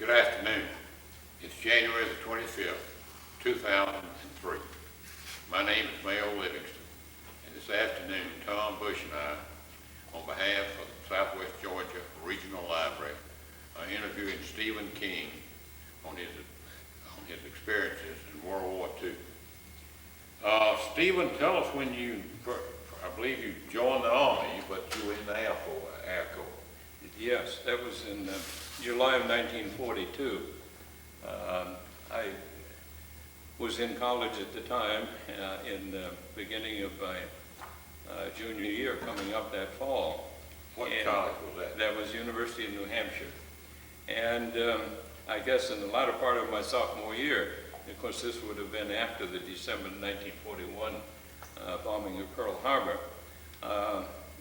Good afternoon. It's January the 25th, 2003. My name is Mayo Livingston, and this afternoon Tom Bush and I, on behalf of the Southwest Georgia Regional Library, are interviewing Stephen King on his experiences in World War II. Stephen, tell us when I believe you joined the Army, but you were in the Air Corps. Yes, that was in July of 1942. I was in college at the time, in the beginning of my junior year, coming up that fall. What college was that? That was University of New Hampshire. And I guess in the latter part of my sophomore year, of course this would have been after the December 1941 bombing of Pearl Harbor,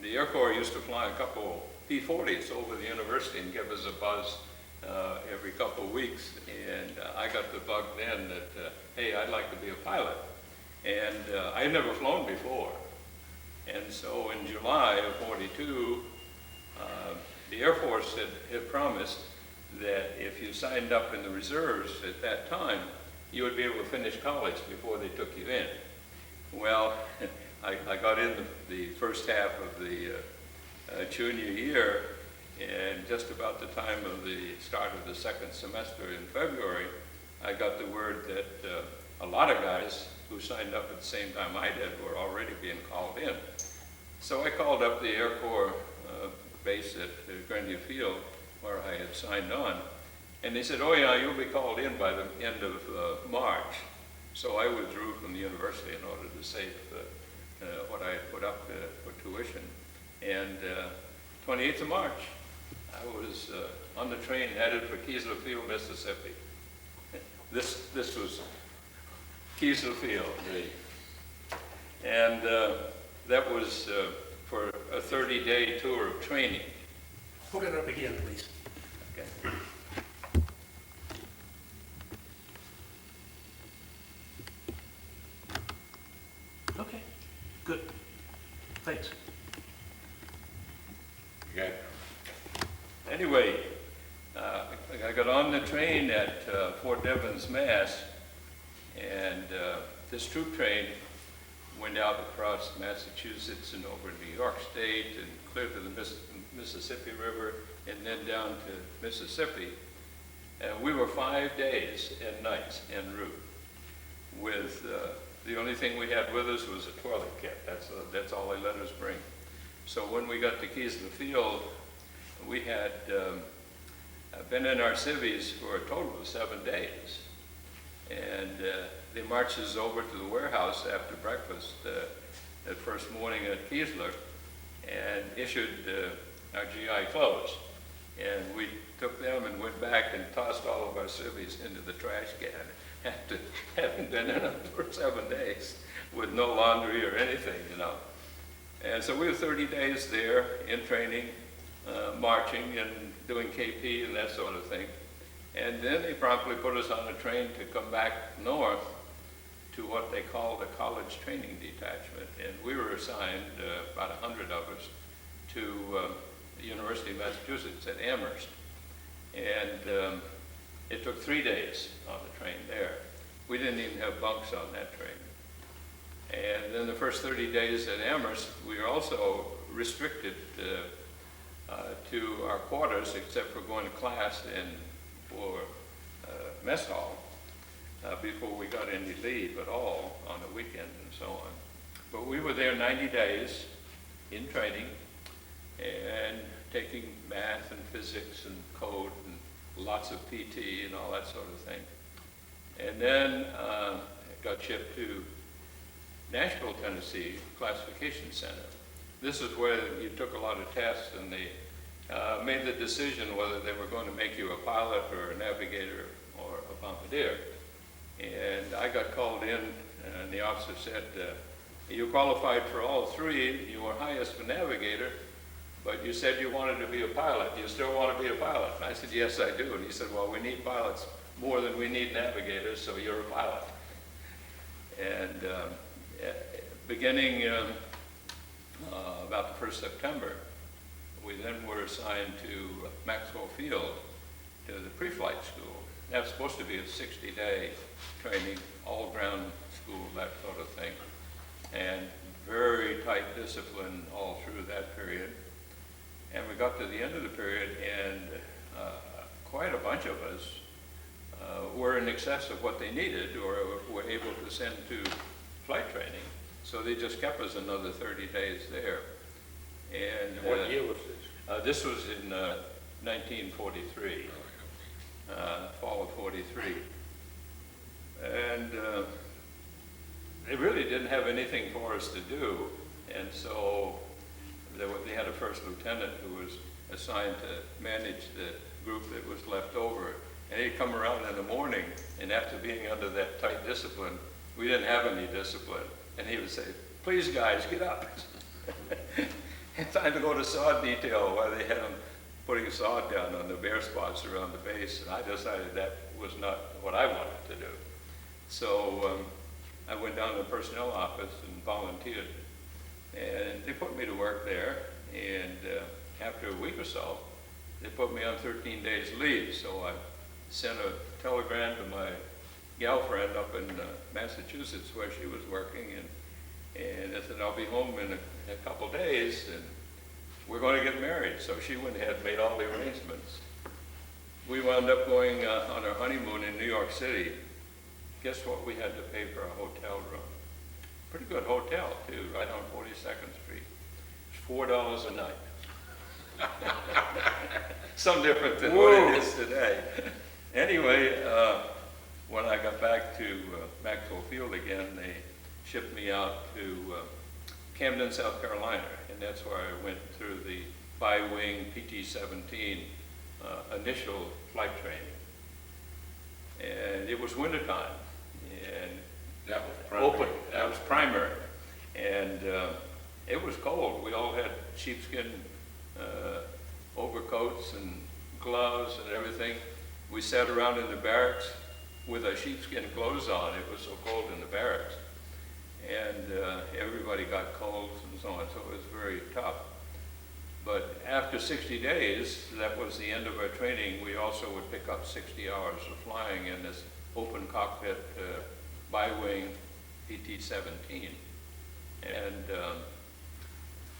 the Air Corps used to fly a couple P-40s over the university and give us a buzz every couple of weeks. And I got the bug then that, hey, I'd like to be a pilot. And I had never flown before. And so in July of 42, the Air Force had promised that if you signed up in the reserves at that time, you would be able to finish college before they took you in. Well, I got in the first half of the junior year, and just about the time of the start of the second semester in February, I got the word that a lot of guys who signed up at the same time I did were already being called in. So I called up the Air Corps base at Grenadier Field, where I had signed on, and they said, oh yeah, you'll be called in by the end of March. So I withdrew from the university in order to save what I had put up for tuition. And 28th of March, I was on the train headed for Keesler Field, Mississippi. This was Keesler Field. And that was for a 30-day tour of training. Hold it up again, please. Okay. Okay, good. Thanks. Okay. Anyway, I got on the train at Fort Devens, Mass, and this troop train went out across Massachusetts and over New York State and clear to the Mississippi River and then down to Mississippi. And we were 5 days and nights en route with the only thing we had with us was a toilet kit. That's all they let us bring. So when we got to Keesler Field, we had been in our civvies for a total of 7 days. And they marched us over to the warehouse after breakfast that first morning at Keesler and issued our GI clothes. And we took them and went back and tossed all of our civvies into the trash can after having been in them for 7 days with no laundry or anything, you know. And so we were 30 days there in training, marching and doing KP and that sort of thing. And then they promptly put us on a train to come back north to what they call the College Training Detachment. And we were assigned, about 100 of us, to the University of Massachusetts at Amherst. And it took 3 days on the train there. We didn't even have bunks on that train. And then the first 30 days at Amherst, we were also restricted to our quarters, except for going to class and for mess hall, before we got any leave at all on the weekend and so on. But we were there 90 days in training and taking math and physics and code and lots of PT and all that sort of thing. And then got shipped to Nashville, Tennessee Classification Center. This is where you took a lot of tests and they made the decision whether they were going to make you a pilot or a navigator or a bombardier. And I got called in and the officer said, you qualified for all three, you were highest for navigator, but you said you wanted to be a pilot. Do you still want to be a pilot? And I said, yes, I do. And he said, well, we need pilots more than we need navigators, so you're a pilot. And beginning about the 1st September, we then were assigned to Maxwell Field to the pre-flight school. That's supposed to be a 60-day training, all-ground school, that sort of thing. And very tight discipline all through that period. And we got to the end of the period, and quite a bunch of us were in excess of what they needed or were able to send to flight training. So they just kept us another 30 days there. And What year was this? this was in 1943, fall of 43. And they really didn't have anything for us to do. And so they had a first lieutenant who was assigned to manage the group that was left over. And he'd come around in the morning, and after being under that tight discipline, we didn't have any discipline. And he would say, "Please guys, get up." It's time to go to sod detail, while they had them putting sod down on the bare spots around the base. And I decided that was not what I wanted to do. So I went down to the personnel office and volunteered. And they put me to work there. And after a week or so, they put me on 13 days leave. So I sent a telegram to my gal friend up in Massachusetts where she was working, and I said, "I'll be home in a couple days, and we're going to get married." So she went ahead and made all the arrangements. We wound up going on our honeymoon in New York City. Guess what we had to pay for a hotel room? Pretty good hotel, too, right on 42nd Street. It's $4 a night. Some different than what it is today. Anyway, when I got back to Maxwell Field again, they shipped me out to Camden, South Carolina, and that's where I went through the bi-wing PT-17 initial flight training. And it was wintertime, and That was primary. open. That was primary, and it was cold. We all had sheepskin overcoats and gloves and everything. We sat around in the barracks with our sheepskin clothes on. It was so cold in the barracks, and everybody got colds and so on. So it was very tough. But after 60 days, that was the end of our training. We also would pick up 60 hours of flying in this open cockpit bi-wing PT-17. And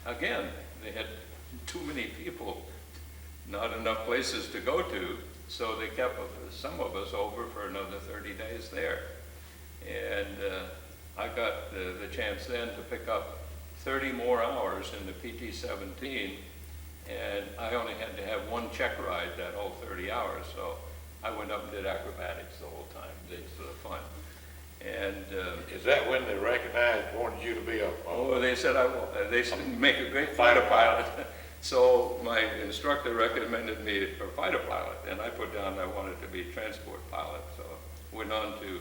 again, they had too many people, not enough places to go to, so they kept some of us over for another 30 days there. And I got the chance then to pick up 30 more hours in the PT-17, and I only had to have one check ride that whole 30 hours, so I went up and did acrobatics the whole time. It's fun. And Is that when they recognized, wanted you to be a they said they said make a great fighter pilot. So my instructor recommended me for fighter pilot, and I put down I wanted to be transport pilot. So went on to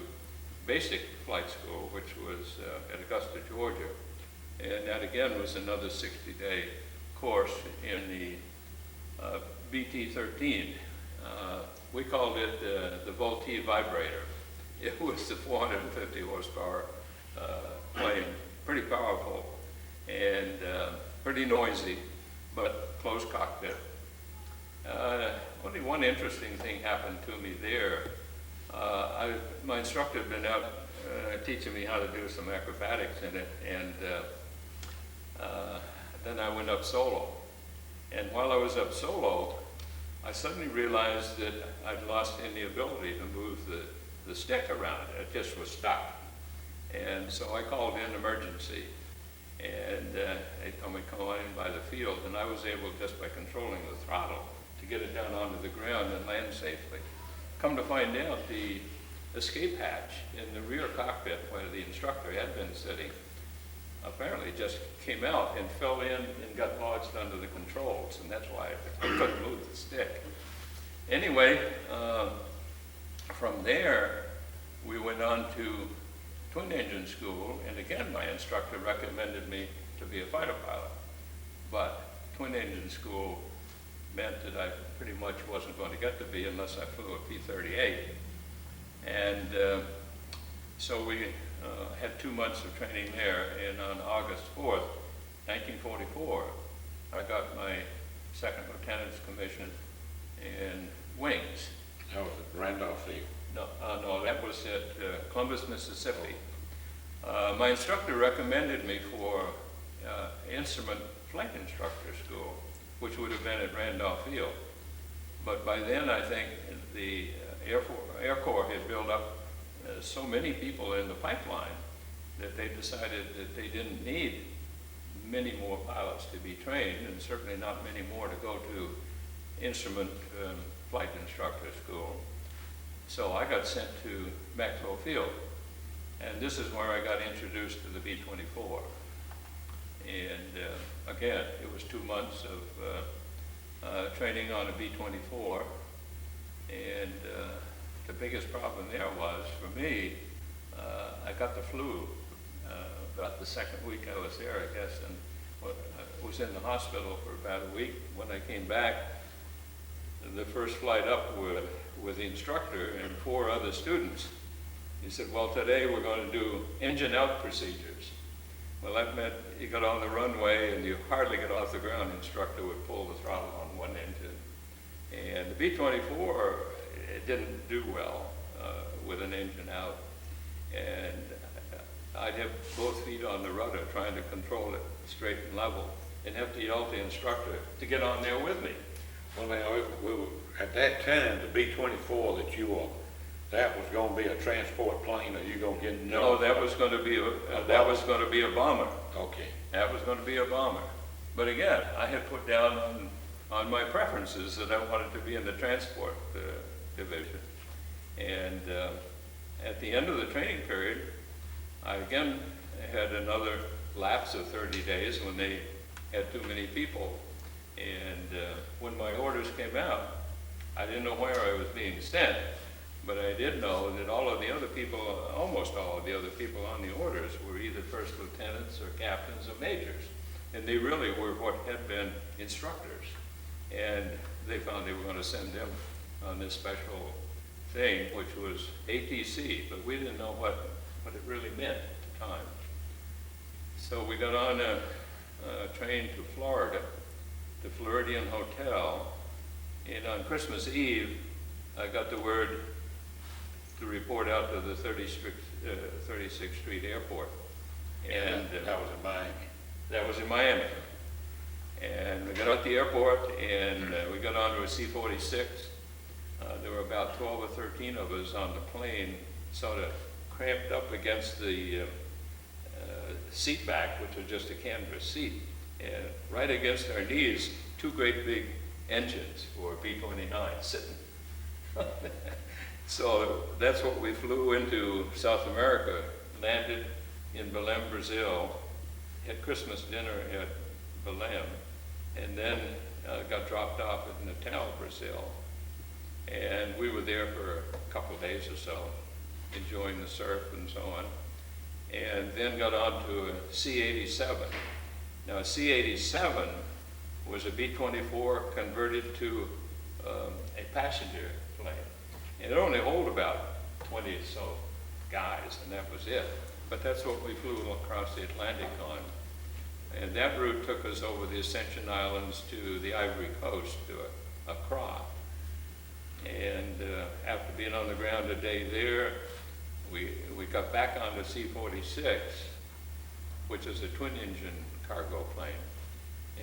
basic flight school, which was at Augusta, Georgia, and that again was another 60-day course in the BT-13. We called it the Volti vibrator. It was the 450 horsepower plane, pretty powerful and pretty noisy, but closed cockpit. Only one interesting thing happened to me there. My instructor had been out teaching me how to do some acrobatics in it, and then I went up solo. And while I was up solo, I suddenly realized that I'd lost any ability to move the stick around. It just was stuck. And so I called in emergency, and they told me come on in by the field, and I was able, just by controlling the throttle, to get it down onto the ground and land safely. Come to find out, the escape hatch in the rear cockpit where the instructor had been sitting apparently just came out and fell in and got lodged under the controls, and that's why I couldn't move the stick. Anyway, from there, we went on to twin engine school, and again, my instructor recommended me to be a fighter pilot. But twin engine school meant that I pretty much wasn't going to get to be unless I flew a P-38. And so we had 2 months of training there, and on August 4th, 1944, I got my second lieutenant's commission in wings. That was at Randolph Field. No, that was at Columbus, Mississippi. My instructor recommended me for instrument flight instructor school, which would have been at Randolph Field. But by then, I think the Air Corps had built up so many people in the pipeline that they decided that they didn't need many more pilots to be trained, and certainly not many more to go to instrument flight instructor school. So I got sent to Maxwell Field, and this is where I got introduced to the B-24. And again, it was 2 months of training on a B-24, and the biggest problem there was, for me, I got the flu about the second week I was there, I guess, and I was in the hospital for about a week. When I came back, the first flight up with the instructor and 4 other students, he said, well, today we're going to do engine out procedures. Well, that meant you got on the runway and you hardly get off the ground. The instructor would pull the throttle on one engine. And the B-24, it didn't do well with an engine out. And I'd have both feet on the rudder trying to control it straight and level, and have to yell at the instructor to get on there with me. Well, now, at that time, the B-24 that you were, that was going to be a transport plane, or you going to get? No, that was going to be a bomber. Okay. That was going to be a bomber. But again, I had put down on my preferences that I wanted to be in the transport division. And at the end of the training period, I again had another lapse of 30 days when they had too many people. And when my orders came out, I didn't know where I was being sent, but I did know that all of the other people, almost all of the other people on the orders were either first lieutenants or captains or majors. And they really were what had been instructors. And they found they were going to send them on this special thing, which was ATC, but we didn't know what it really meant at the time. So we got on a train to Florida, the Floridian Hotel, and on Christmas Eve, I got the word to report out to the 36th Street Airport. And that was in Miami. That was in Miami. And we got out the airport, and we got onto a C-46. There were about 12 or 13 of us on the plane, sort of cramped up against the seat back, which was just a canvas seat. And right against our knees, 2 great big engines for B-29 sitting. So that's what we flew into South America, landed in Belém, Brazil, had Christmas dinner at Belém, and then got dropped off at Natal, Brazil. And we were there for a couple of days or so, enjoying the surf and so on. And then got on to a C-87. Now, a C-87 was a B-24 converted to a passenger plane. And it only hold about 20 or so guys, and that was it. But that's what we flew across the Atlantic on. And that route took us over the Ascension Islands to the Ivory Coast, to Accra. And after being on the ground a day there, we got back on the C-46, which is a twin-engine cargo plane,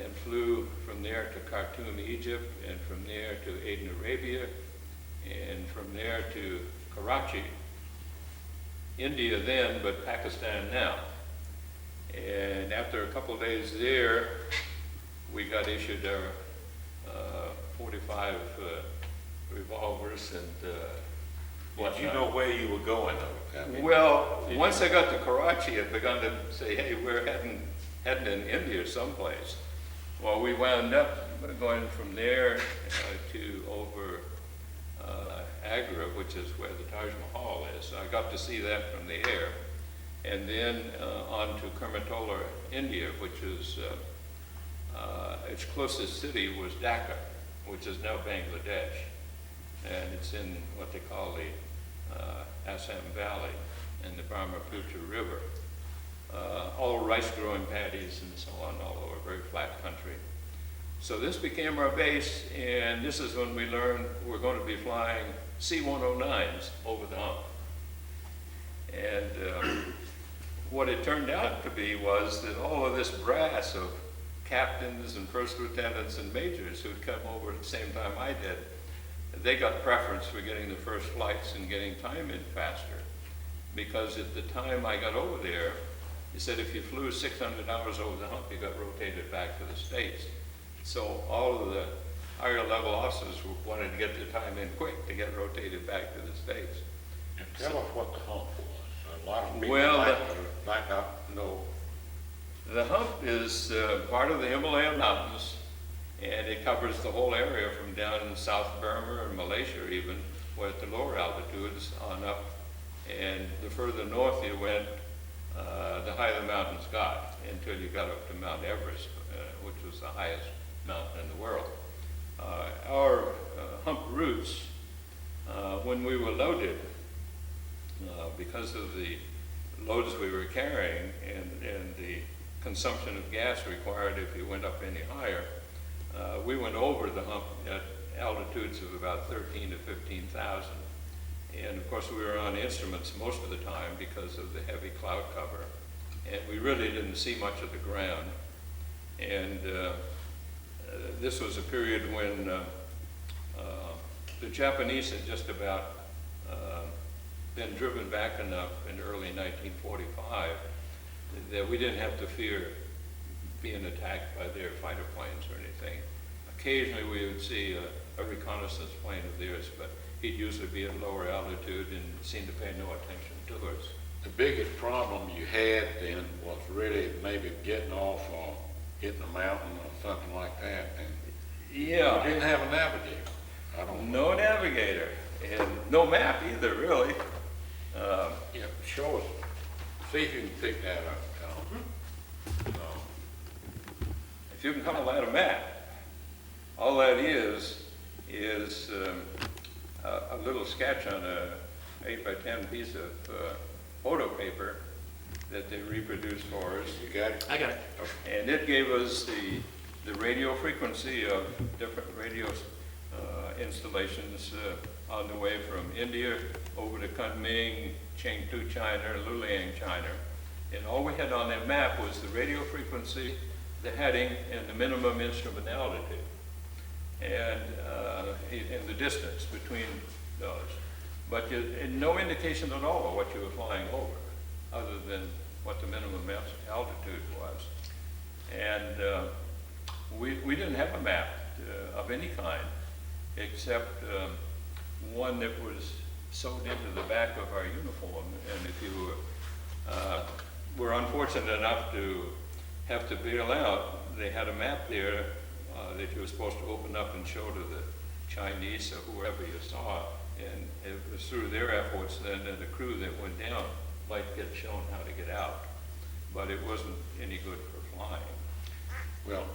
and flew from there to Khartoum, Egypt, and from there to Aden, Arabia, and from there to Karachi, India then, but Pakistan now. And after a couple of days there, we got issued our 45 revolvers and whatnot. Did you know where you were going, though? I mean, well, once I got to Karachi, I'd begun to say, hey, we're heading in India someplace. Well, we wound up going from there to over Agra, which is where the Taj Mahal is. I got to see that from the air. And then on to Kurmatola, India, which is, its closest city was Dhaka, which is now Bangladesh. And it's in what they call the Assam Valley and the Brahmaputra River. All rice growing paddies and so on, all over, very flat country. So this became our base, and this is when we learned we're going to be flying C-109s over the hump. And what it turned out to be was that all of this brass of captains and first lieutenants and majors who'd come over at the same time I did, they got preference for getting the first flights and getting time in faster. Because at the time I got over there, he said if you flew 600 hours over the hump, you got rotated back to the States. So all of the higher level officers wanted to get their time in quick to get rotated back to the States. And tell us what the hump was. A lot of people Well, might not know. The hump is part of the Himalayan mountains, and it covers the whole area from down in South Burma and Malaysia even, where at the lower altitudes on up. And the further north you went, the higher the mountains got, until you got up to Mount Everest, which was the highest mountain in the world. Our hump routes, when we were loaded, because of the loads we were carrying and the consumption of gas required if you went up any higher, we went over the hump at altitudes of about 13 to 15,000. And of course we were on instruments most of the time because of the heavy cloud cover. And we really didn't see much of the ground. And this was a period when the Japanese had just about been driven back enough in early 1945 that we didn't have to fear being attacked by their fighter planes or anything. Occasionally we would see a reconnaissance plane of theirs, but he'd usually be at lower altitude and seemed to pay no attention to us. The biggest problem you had then was really maybe getting off or hitting a mountain or something like that. And yeah. you didn't have a navigator. I don't know. No navigator, and no map either, really. Yeah, show us. See if you can pick that up, Tom. If you can call that a map, all that is a little sketch on a 8 by 10 piece of photo paper that they reproduced for us. You got it? I got it. And it gave us the radio frequency of different radio installations on the way from India over to Kunming, Chengdu, China, Luliang, China. And all we had on that map was the radio frequency, the heading, and the minimum instrument altitude, and the distance between those. But no indication at all of what you were flying over, other than what the minimum altitude was. And we didn't have a map of any kind, except one that was sewed into the back of our uniform. And if you were unfortunate enough to have to bail out, they had a map there that you were supposed to open up and show to the Chinese or whoever you saw. And it was through their efforts then that the crew that went down might get shown how to get out. But it wasn't any good for flying. Well,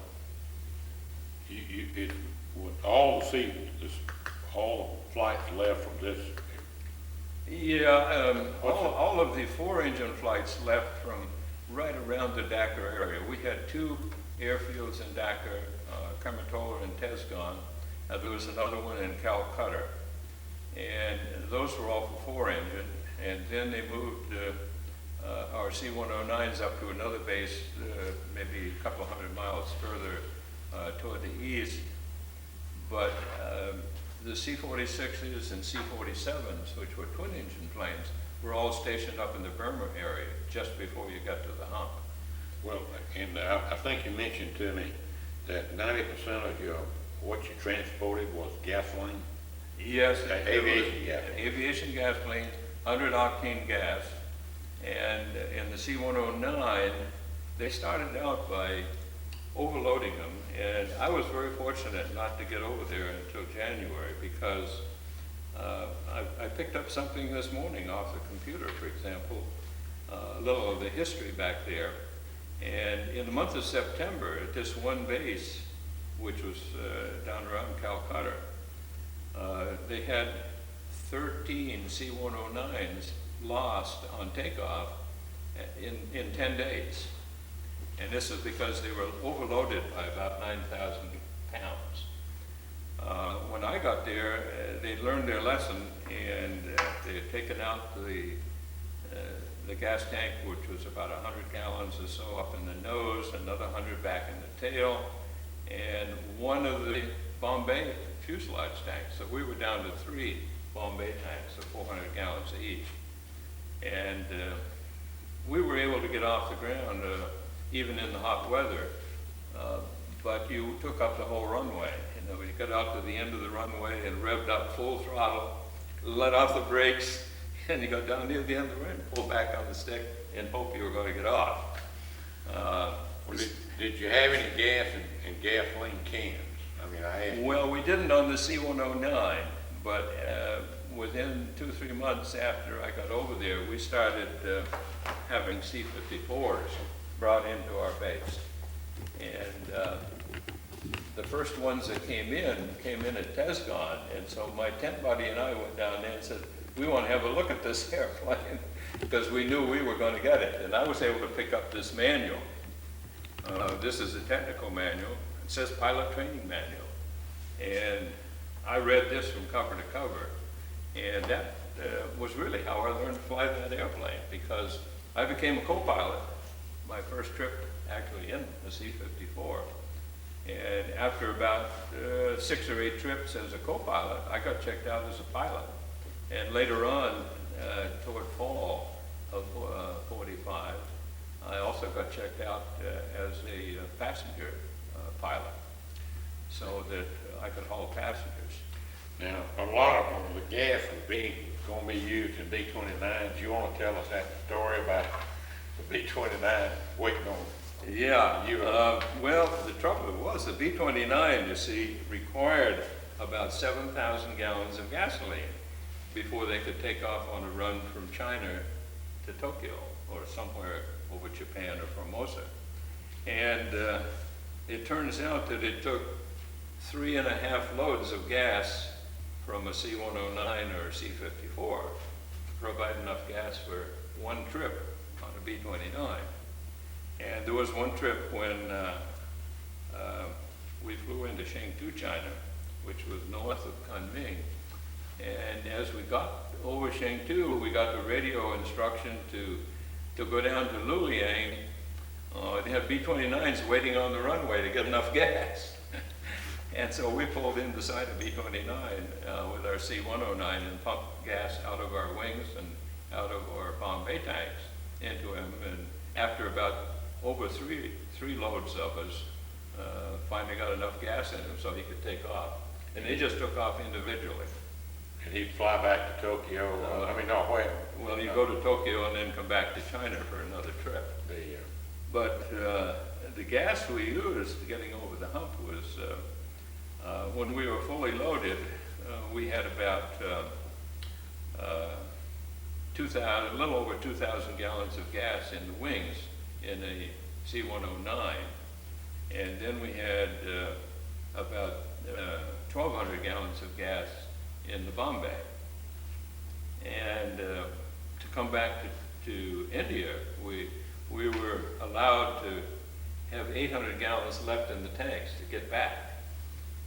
with all the flights left from this. Yeah, all of the 4-engine flights left from right around the Dakar area. We had 2 airfields in Dakar, Kermitola and Tezgan. There was another one in Calcutta. And those were all for 4-engine. And then they moved our C-109s up to another base, maybe a couple hundred miles further toward the east. But the C-46s and C-47s, which were twin-engine planes, were all stationed up in the Burma area just before you got to the hump. Well, and I think you mentioned to me that 90% of what you transported was gasoline. Yes, Aviation gas. Aviation gas planes, 100-octane gas. And in the C-109, they started out by overloading them. And I was very fortunate not to get over there until January, because I picked up something this morning off the computer, for example, a little of the history back there. And in the month of September, at this one base, which was down around Calcutta, they had 13 C-109s lost on takeoff in 10 days. And this is because they were overloaded by about 9,000 pounds. When I got there, they'd learned their lesson, and they had taken out the gas tank, which was about 100 gallons or so up in the nose, another 100 back in the tail, and one of the Bombay fuselage tanks. So we were down to 3 Bombay tanks of 400 gallons each. And we were able to get off the ground even in the hot weather, but you took up the whole runway. You know, you got out to the end of the runway and revved up full throttle, let off the brakes, and you got down near the end of the runway, pull back on the stick, and hope you were going to get off. Did you have any gas and gasoline cans? I mean, I asked. Well, we didn't on the C-109, but within 2-3 months after I got over there, we started having C-54s brought into our base. And the first ones that came in at Tesgon, and so my tent buddy and I went down there and said, we want to have a look at this airplane, because we knew we were going to get it. And I was able to pick up this manual. This is a technical manual. It says pilot training manual. And I read this from cover to cover. And that was really how I learned to fly that airplane, because I became a co-pilot my first trip actually in the C-54. And after about 6 or 8 trips as a co-pilot, I got checked out as a pilot. And later on, toward fall of 45, I also got checked out as a passenger pilot, so that I could haul passengers. Now, a lot of them, the gas was going to be used in B-29s. You want to tell us that story about the B-29 waiting on? Yeah, well, the trouble was the B-29, you see, required about 7,000 gallons of gasoline before they could take off on a run from China to Tokyo or somewhere over Japan or Formosa. And it turns out that it took 3.5 loads of gas from a C-109 or a C-54 to provide enough gas for one trip on a B-29. And there was one trip when we flew into Chengdu, China, which was north of Kunming. And as we got over Chengdu, we got the radio instruction to go down to Luliang. They had B-29s waiting on the runway to get enough gas. And so we pulled in beside a B-29 with our C-109 and pumped gas out of our wings and out of our Bombay tanks into him. And after about over three loads of us, finally got enough gas in him so he could take off. And they just took off individually. And he'd fly back to Tokyo, where? Well, you go to Tokyo and then come back to China for another trip. But the gas we used getting over the hump was, when we were fully loaded, we had about a little over 2,000 gallons of gas in the wings in a C-109. And then we had about 1,200 gallons of gas in the Bombay. And to come back to India, we were allowed to have 800 gallons left in the tanks to get back.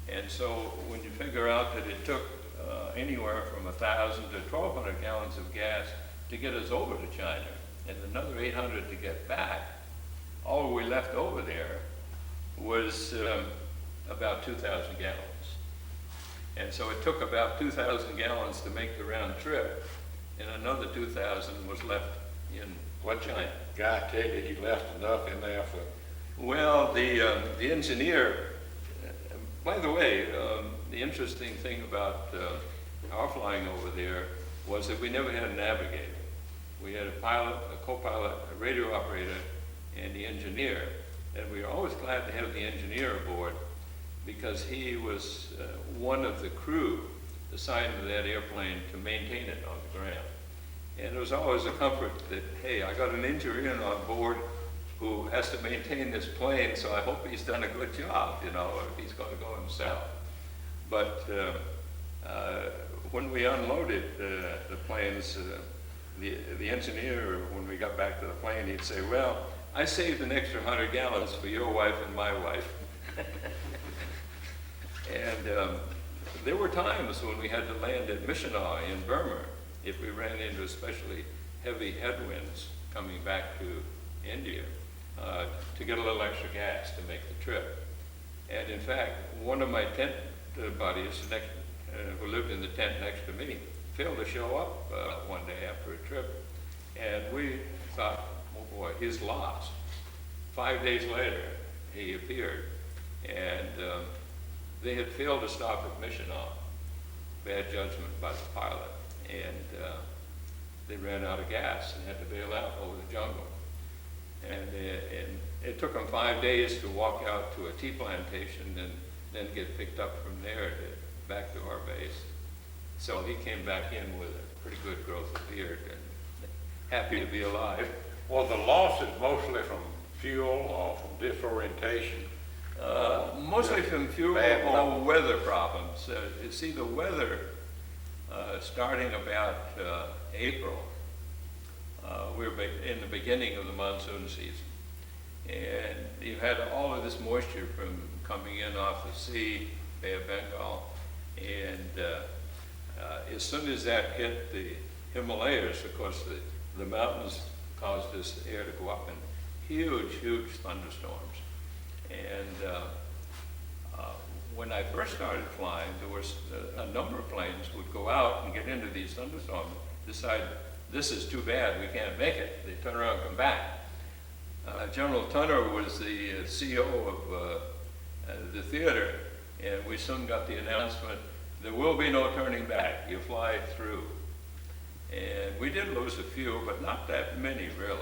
And so when you figure out that it took anywhere from 1,000 to 1,200 gallons of gas to get us over to China, and another 800 to get back, all we left over there was about 2,000 gallons. And so it took about 2,000 gallons to make the round trip, and another 2,000 was left in China. Guy tell you he left enough in there for? Well, the engineer, by the way, the interesting thing about our flying over there was that we never had a navigator. We had a pilot, a co-pilot, a radio operator, and the engineer. And we were always glad to have the engineer aboard because he was one of the crew assigned to that airplane to maintain it on the ground. And it was always a comfort that, hey, I got an engineer on board who has to maintain this plane, so I hope he's done a good job, you know, if he's going to go himself. But when we unloaded the planes, the engineer, when we got back to the plane, he'd say, well, I saved an extra 100 gallons for your wife and my wife. there were times when we had to land at Shanghai in Burma if we ran into especially heavy headwinds coming back to India to get a little extra gas to make the trip. And in fact, one of my tent buddies who lived in the tent next to me failed to show up one day after a trip. And we thought, oh boy, he's lost. 5 days later, he appeared. And they had failed to stop at Shanghai. Bad judgment by the pilot. And they ran out of gas and had to bail out over the jungle. And it took them 5 days to walk out to a tea plantation and then get picked up from there back to our base. So he came back in with a pretty good growth of beard and happy to be alive. Was the losses mostly from fuel or from disorientation? Mostly from fuel Bad or weather problems. You see, the weather, starting about April, we were in the beginning of the monsoon season. And you had all of this moisture from coming in off the sea, Bay of Bengal. And as soon as that hit the Himalayas, of course, the mountains caused this air to go up in huge, huge thunderstorms. And when I first started flying, there was a number of planes would go out and get into these thunderstorms, decide this is too bad, we can't make it. They turn around and come back. General Tunner was the CEO of the theater, and we soon got the announcement, there will be no turning back, you fly through. And we did lose a few, but not that many really.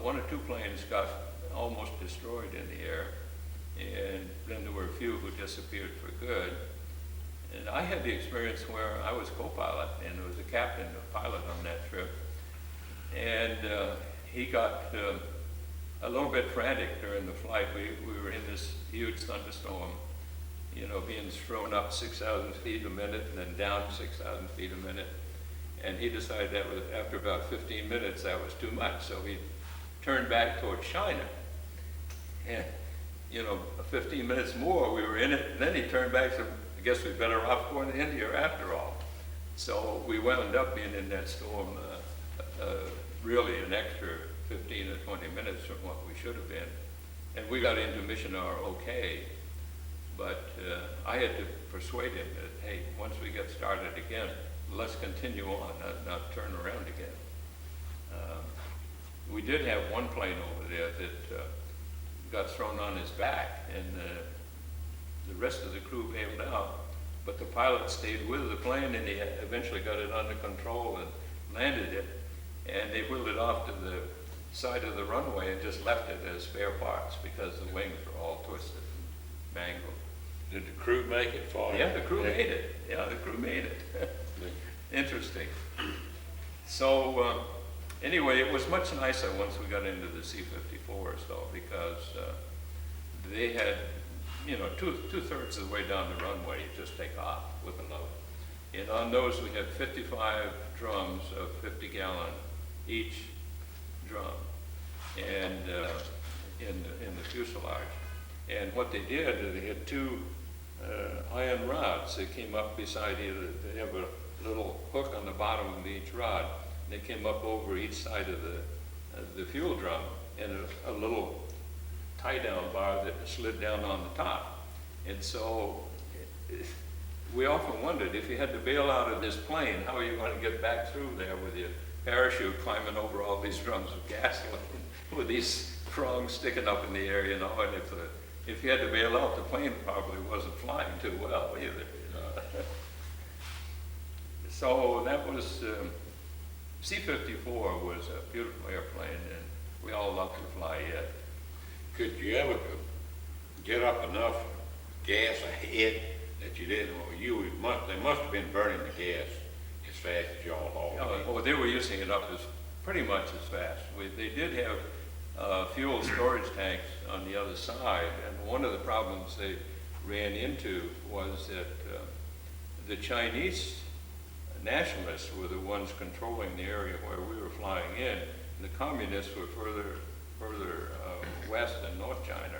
One or two planes got almost destroyed in the air, and then there were a few who disappeared for good. And I had the experience where I was co-pilot, and there was a captain, a pilot on that trip, and he got a little bit frantic during the flight. We were in this huge thunderstorm, you know, being thrown up 6,000 feet a minute and then down 6,000 feet a minute. And he decided that was, after about 15 minutes, that was too much. So he turned back toward China. And, you know, 15 minutes more, we were in it. And then he turned back, so I guess we're better off going to India after all. So we wound up being in that storm really an extra 15 or 20 minutes from what we should have been. And we got into Missionar okay. But I had to persuade him that, hey, once we get started again, let's continue on, not turn around again. We did have one plane over there that got thrown on his back, and the rest of the crew bailed out. But the pilot stayed with the plane, and he eventually got it under control and landed it. And they wheeled it off to the side of the runway and just left it as spare parts because the wings were all twisted and mangled. Did the crew make it for you? Yeah, the crew made it. Yeah, the crew made it. Interesting. So anyway, it was much nicer once we got into the C-54s though, because they had, you know, two-thirds of the way down the runway, you just take off with a load. And on those we had 55 drums of 50-gallon each drum, and in the fuselage. And what they did is they had two iron rods that came up beside either. They have a little hook on the bottom of each rod. They came up over each side of the fuel drum, and a little tie-down bar that slid down on the top. And so we often wondered, if you had to bail out of this plane, how are you going to get back through there with your parachute climbing over all these drums of gasoline with these prongs sticking up in the air, you know, and if you had to bail out, the plane probably wasn't flying too well either, you know. So that was, C-54 was a beautiful airplane, and we all loved to fly it. Could you ever get up enough gas ahead that you didn't, they must have been burning the gas as fast as y'all hauled it. Oh, they were using it up as pretty much as fast. They did have fuel storage tanks on the other side, and one of the problems they ran into was that the Chinese nationalists were the ones controlling the area where we were flying in, and the communists were further west in North China.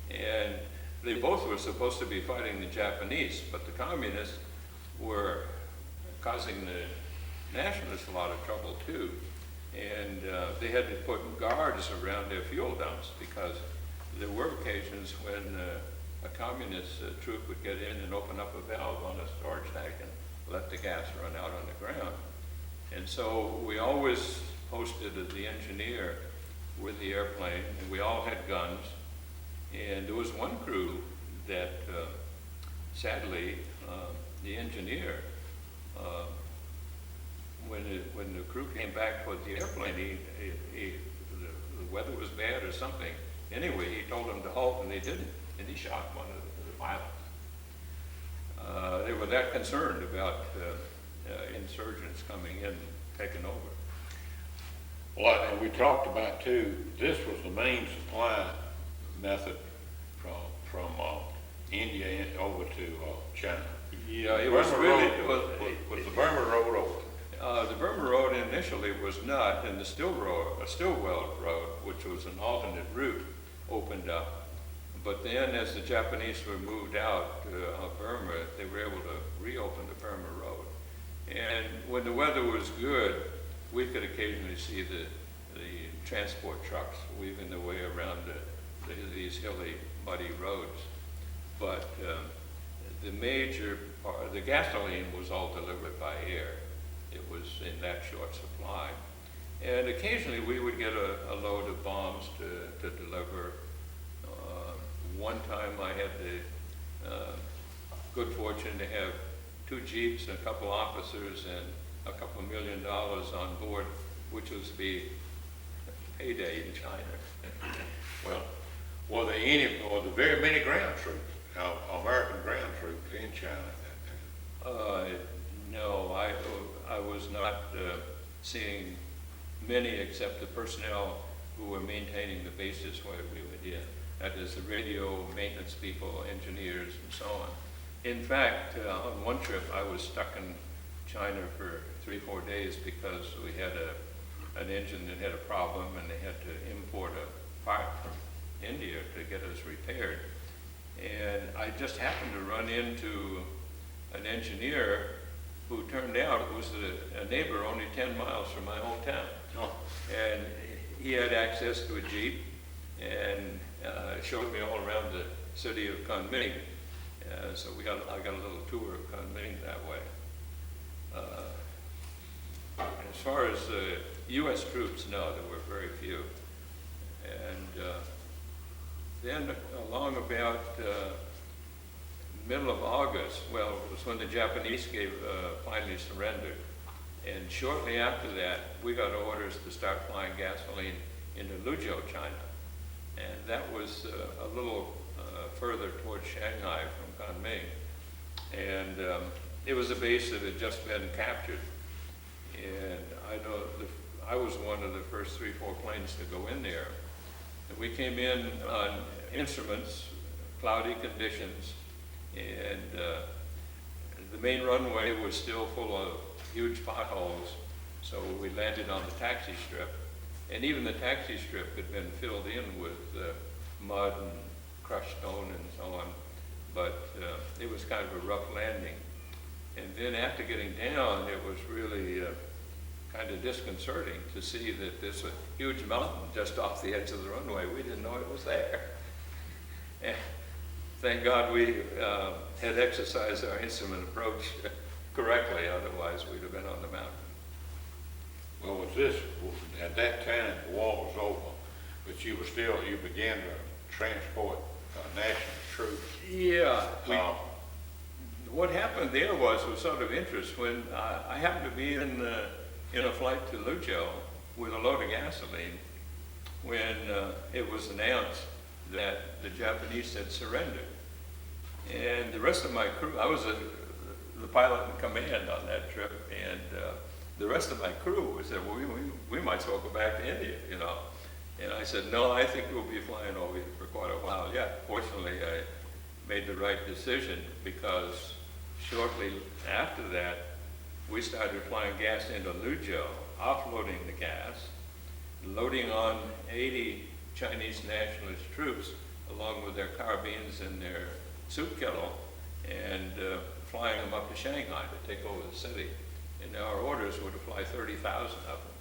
And they both were supposed to be fighting the Japanese, but the communists were causing the nationalists a lot of trouble too. And they had to put guards around their fuel dumps because there were occasions when a communist troop would get in and open up a valve on a storage tank and let the gas run out on the ground. And so we always posted the engineer with the airplane, and we all had guns. And there was one crew that, sadly, the engineer, when the crew came back for the airplane, the weather was bad or something. Anyway, he told them to halt, and they didn't, and he shot one of the pilots. They were that concerned about insurgents coming in and taking over. Well, and we talked about too, this was the main supply method from India over to China. Yeah, it was really, Was the Burma Road open? the Burma Road initially was not, and the Stillwell Road, which was an alternate route, opened up. But then as the Japanese were moved out of Burma, they were able to reopen the Burma Road. And when the weather was good, we could occasionally see the transport trucks weaving their way around these hilly, muddy roads. But the major part, the gasoline was all delivered by air. It was in that short supply. And occasionally we would get a load of bombs to deliver. One time I had the good fortune to have 2 Jeeps, a couple officers, and a couple $1 million on board, which was the payday in China. Well, were there very many ground troops, American ground troops in China at that time? No, I was not seeing many except the personnel who were maintaining the bases where we were in. That is the radio maintenance people, engineers, and so on. In fact, on one trip, I was stuck in China for 3-4 days because we had an engine that had a problem, and they had to import a part from India to get us repaired. And I just happened to run into an engineer who turned out was a neighbor only 10 miles from my hometown. Oh. And he had access to a Jeep and showed me all around the city of Kunming. So I got a little tour of Kunming that way. As far as U.S. troops, no, there were very few. And then along about middle of August, well, it was when the Japanese finally surrendered. And shortly after that, we got orders to start flying gasoline into Luzhou, China. And that was a little further towards Shanghai from Kunming. And it was a base that had just been captured. And I know I was one of the first 3-4 planes to go in there. And we came in on instruments, cloudy conditions, and the main runway was still full of huge potholes. So we landed on the taxi strip. And even the taxi strip had been filled in with mud and crushed stone and so on. But it was kind of a rough landing. And then after getting down, it was really kind of disconcerting to see that there's a huge mountain just off the edge of the runway. We didn't know it was there. And thank God we had exercised our instrument approach correctly, otherwise we'd have been on the mountain. Well, at that time, the war was over, but you began to transport national troops. Yeah. What happened there was sort of interesting. When I happened to be in a flight to Luzhou with a load of gasoline, when it was announced that the Japanese had surrendered. And the rest of my crew, I was the pilot in command on that trip, and the rest of my crew said, well, we might as well go back to India, you know. And I said, no, I think we'll be flying over here for quite a while. Yeah, fortunately, I made the right decision because shortly after that, we started flying gas into Luzhou, offloading the gas, loading on 80 Chinese nationalist troops along with their carbines and their soup kettle, and flying them up to Shanghai to take over the city. And our orders were to fly 30,000 of them,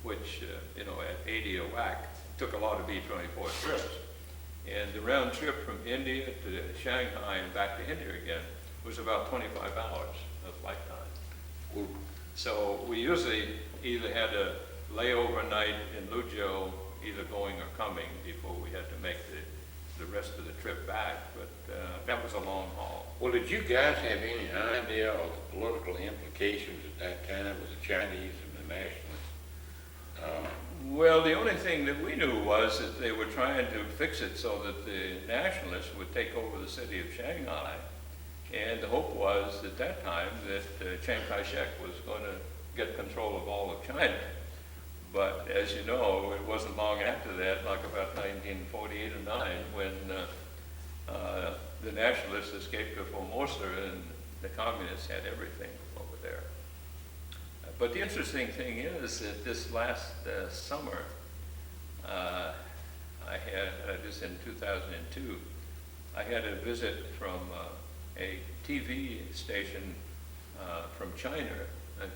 which, you know, at 80 a whack, took a lot of B-24 trips. And the round trip from India to Shanghai and back to India again was about 25 hours of flight time. Ooh. So we usually either had to lay overnight in Luzhou, either going or coming, before we had to make the rest of the trip back. But that was a long haul. Well, did you guys have any idea of the political implications at that time with the Chinese and the nationalists? Well, the only thing that we knew was that they were trying to fix it so that the nationalists would take over the city of Shanghai. And the hope was at that time that Chiang Kai-shek was going to get control of all of China. But as you know, it wasn't long after that, like about 1948 or 9, when the nationalists escaped to Formosa and the communists had everything over there. But the interesting thing is that this last summer, I had, this in 2002, I had a visit from a TV station from China,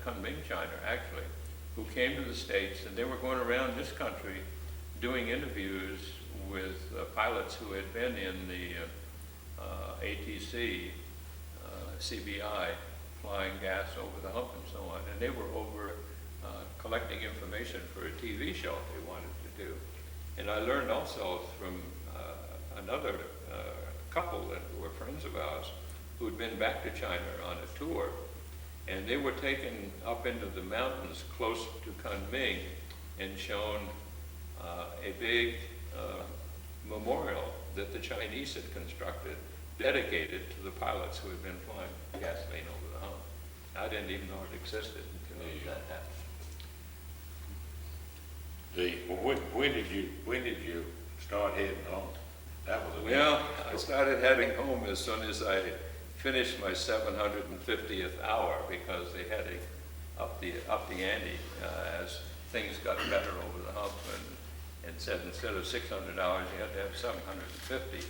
Kunming, China, actually, who came to the States, and they were going around this country doing interviews with pilots who had been in the ATC, CBI, flying gas over the hump and so on. And they were over collecting information for a TV show they wanted to do. And I learned also from another couple that were friends of ours who had been back to China on a tour, and they were taken up into the mountains close to Kunming and shown a big memorial that the Chinese had constructed dedicated to the pilots who had been flying gasoline over the hump. I didn't even know it existed until that happened. When did you start heading home? That was a Well, I started heading home as soon as I finished my 750th hour, because they had to up the ante as things got better over the hump, and said instead of 600 hours you had to have 750.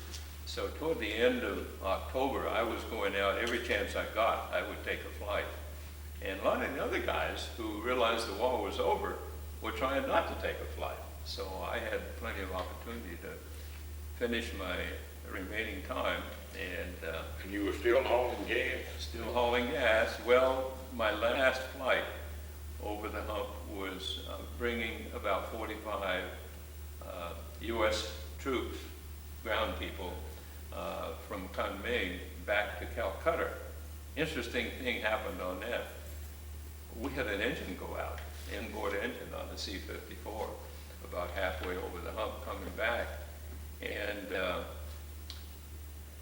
So toward the end of October, I was going out every chance I got. I would take a flight, and a lot of the other guys who realized the war was over were trying not to take a flight. So I had plenty of opportunity to finish my remaining time, and you were still hauling gas? still hauling gas. Well, my last flight over the hump was bringing about 45 U.S. troops, ground people, from Kunming back to Calcutta. Interesting thing happened on that. We had an engine go out, inboard engine on the C-54, about halfway over the hump coming back. And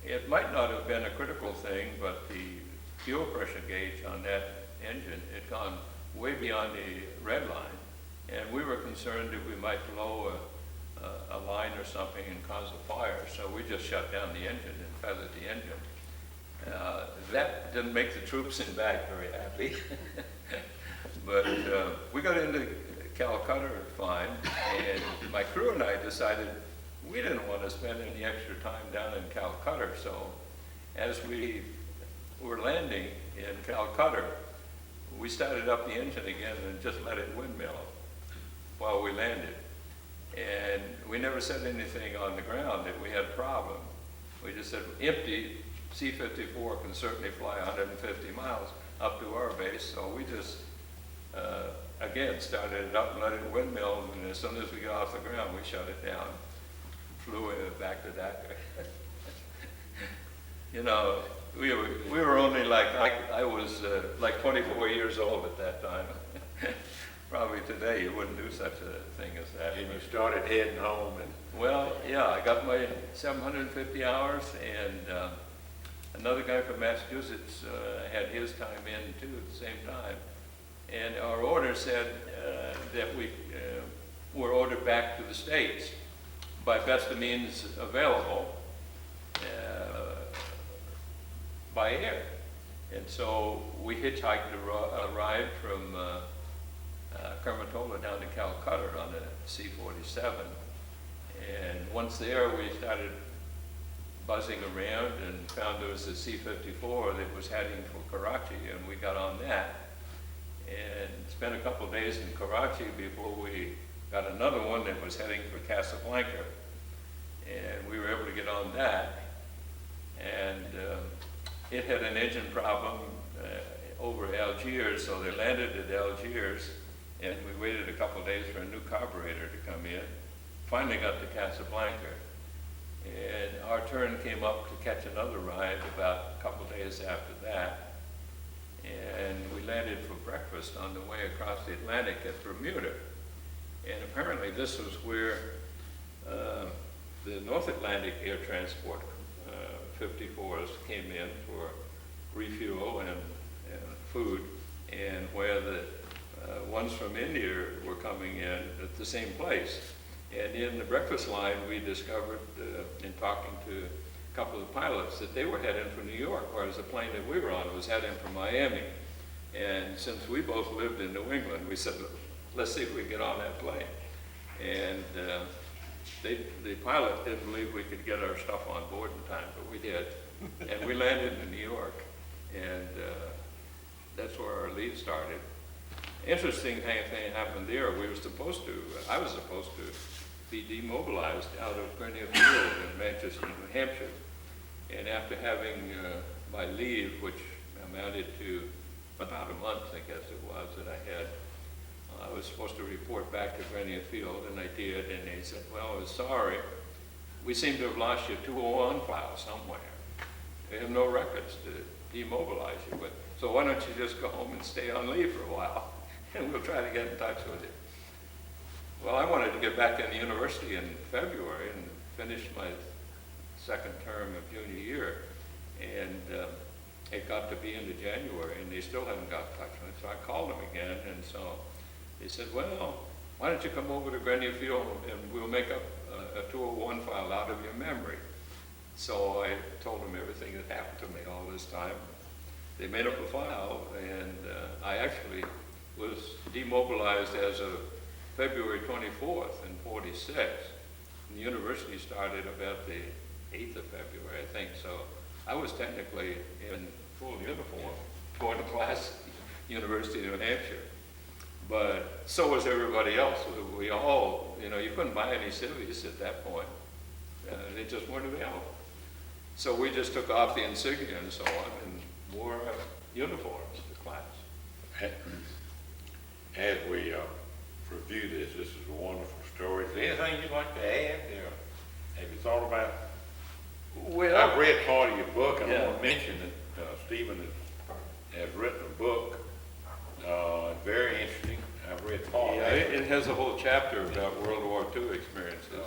it might not have been a critical thing, but the fuel pressure gauge on that engine had gone way beyond the red line, and we were concerned that we might blow a line or something and cause a fire, so we just shut down the engine and feathered the engine. That didn't make the troops in back very happy, but we got into Calcutta fine, and my crew and I decided we didn't want to spend any extra time down in Calcutta, so as we were landing in Calcutta, we started up the engine again and just let it windmill while we landed. And we never said anything on the ground that we had a problem. We just said, empty, C-54 can certainly fly 150 miles up to our base, so we just, again, started it up and let it windmill, and as soon as we got off the ground, we shut it down. Flew back to Dhaka. You know, we were only like, I was like 24 years old at that time. Probably today you wouldn't do such a thing as that. And you started heading home, and well, yeah, I got my 750 hours, and another guy from Massachusetts had his time in too at the same time. And our order said that we were ordered back to the States by best of means available by air. And so we hitchhiked a ride from Kermatola down to Calcutta on a C-47. And once there, we started buzzing around and found there was a C-54 that was heading for Karachi, and we got on that. And spent a couple of days in Karachi before we got another one that was heading for Casablanca. And we were able to get on that. And it had an engine problem over Algiers, so they landed at Algiers, and we waited a couple of days for a new carburetor to come in. Finally got to Casablanca, and our turn came up to catch another ride about a couple of days after that. And we landed for breakfast on the way across the Atlantic at Bermuda. And apparently this was where the North Atlantic Air Transport 54s came in for refuel and food, and where the ones from India were coming in at the same place. And in the breakfast line, we discovered, in talking to a couple of pilots, that they were heading for New York, whereas the plane that we were on was heading for Miami. And since we both lived in New England, we said, let's see if we can get on that plane. And the pilot didn't believe we could get our stuff on board in time, but we did. And we landed in New York, and that's where our lead started. Interesting thing happened there. I was supposed to be demobilized out of Grenier Field in Manchester, New Hampshire. And after having my leave, which amounted to about a month, I guess it was, that I had, I was supposed to report back to Grenier Field, and I did, and they said, well, we're sorry, we seem to have lost your 201 file somewhere. We have no records to demobilize you, but so why don't you just go home and stay on leave for a while, and we'll try to get in touch with you. Well, I wanted to get back in the university in February and finish my second term of junior year, and it got to be into January, and they still haven't got in touch with me, so I called them again, and so they said, well, why don't you come over to Grenier Field and we'll make up a 201 file out of your memory. So I told them everything that happened to me all this time. They made up a file, and I actually was demobilized as of February 24th in 46. And the university started about the 8th of February, I think, so I was technically in full uniform going to class at University of New Hampshire. But so was everybody else. We all, you couldn't buy any civvies at that point. They just weren't available. So we just took off the insignia and so on and wore uniforms to class. As we review this is a wonderful story. Is there anything you'd like to add? Have you thought about? Well, I've read part of your book, and I yeah. want to mention that Stephen has written a book, very interesting. I've read part of yeah, it. it has a whole chapter about World War II experiences.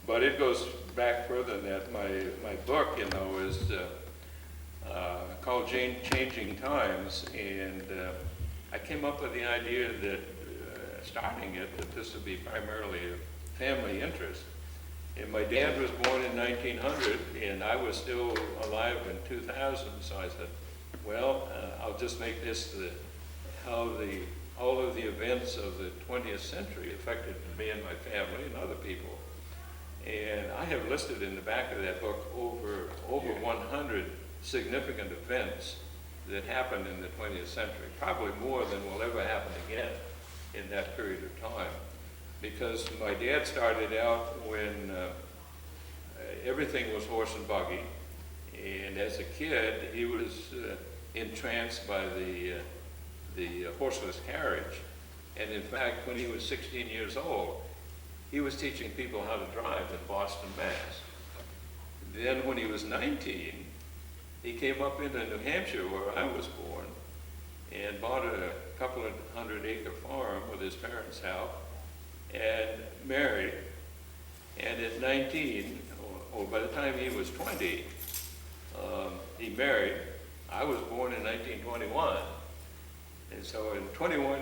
But it goes back further than that. My book, is called Changing Times, and I came up with the idea that starting it, that this would be primarily a family interest. And my dad was born in 1900, and I was still alive in 2000, so I said, well, I'll just make this how all of the events of the 20th century affected me and my family and other people. And I have listed in the back of that book over 100 significant events that happened in the 20th century, probably more than will ever happen again in that period of time. Because my dad started out when everything was horse and buggy, and as a kid he was entranced by the horseless carriage. And in fact, when he was 16 years old, he was teaching people how to drive in Boston, Mass. Then when he was 19, he came up into New Hampshire, where I was born, and bought a couple of 100-acre farm with his parents' help, and married. And at 19, or by the time he was 20, he married. I was born in 1921. And so in 21,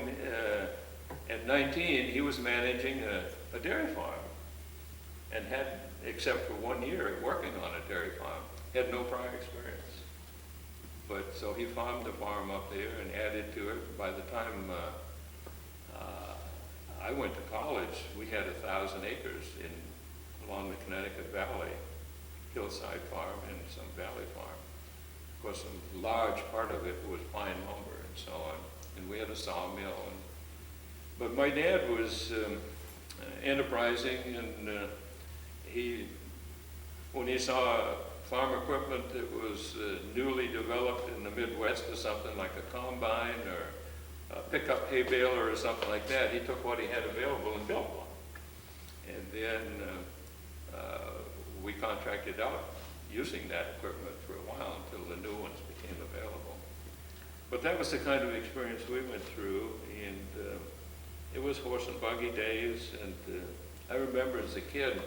at 19, he was managing a dairy farm, and had, except for 1 year working on a dairy farm, had no prior experience. But so he farmed the farm up there and added to it. By the time I went to college, we had 1,000 acres along the Connecticut Valley, hillside farm and some valley farm. Of course, a large part of it was pine lumber and so on, and we had a sawmill. But my dad was enterprising, and when he saw farm equipment that was newly developed in the Midwest or something like a combine or a pickup hay baler or something like that, he took what he had available and built one. And then we contracted out using that equipment for a while until the new ones became available. But that was the kind of experience we went through, and it was horse and buggy days. And I remember as a kid,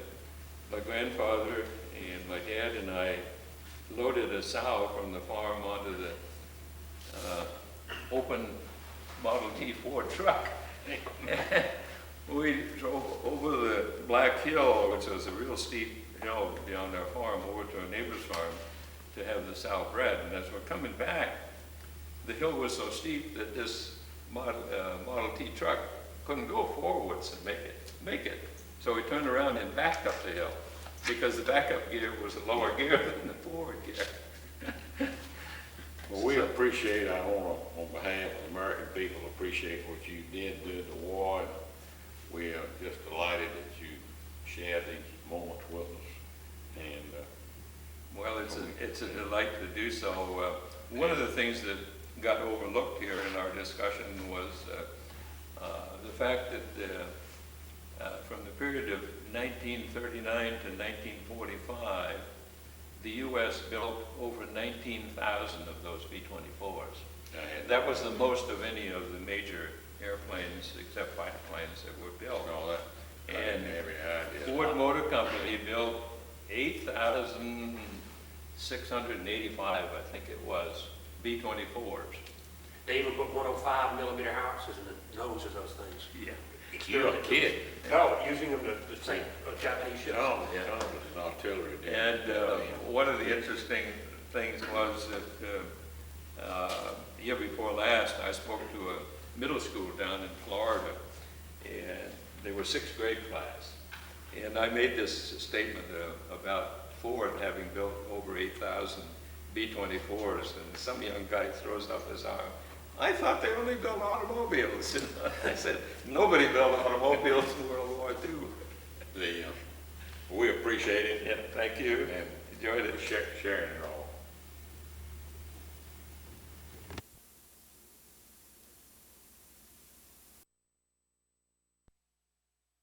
my grandfather and my dad and I loaded a sow from the farm onto the open Model T Ford truck. We drove over the Black Hill, which was a real steep hill beyond our farm, over to a neighbor's farm to have the sow bred. And as we're coming back, the hill was so steep that this Model T truck couldn't go forwards and make it. So we turned around and backed up the hill, because the backup gear was a lower gear than the forward gear. Well, we appreciate, I want to, on behalf of the American people, appreciate what you did during the war. And we are just delighted that you shared these moments with us. And well, it's a delight to do so. One of the things that got overlooked here in our discussion was the fact that from the period of 1939 to 1945, the U.S. built over 19,000 of those B-24s. That was the most of any of the major airplanes, except biplanes, that were built. all that. I didn't have any idea. Ford Motor Company built 8,685, I think it was, B-24s. They even put 105 millimeter howitzers in the nose of those things. Yeah. You're a kid. No, using them to sink Japanese ships. Oh, yeah, it was an artillery. And one of the interesting things was that year before last, I spoke to a middle school down in Florida, and they were sixth grade class. And I made this statement about Ford having built over 8,000 B-24s, and some young guy throws up his arm. I thought they only built automobiles. And I said, nobody built automobiles in World War II. We appreciate it. Yeah, thank you. And enjoyed it. sharing it all.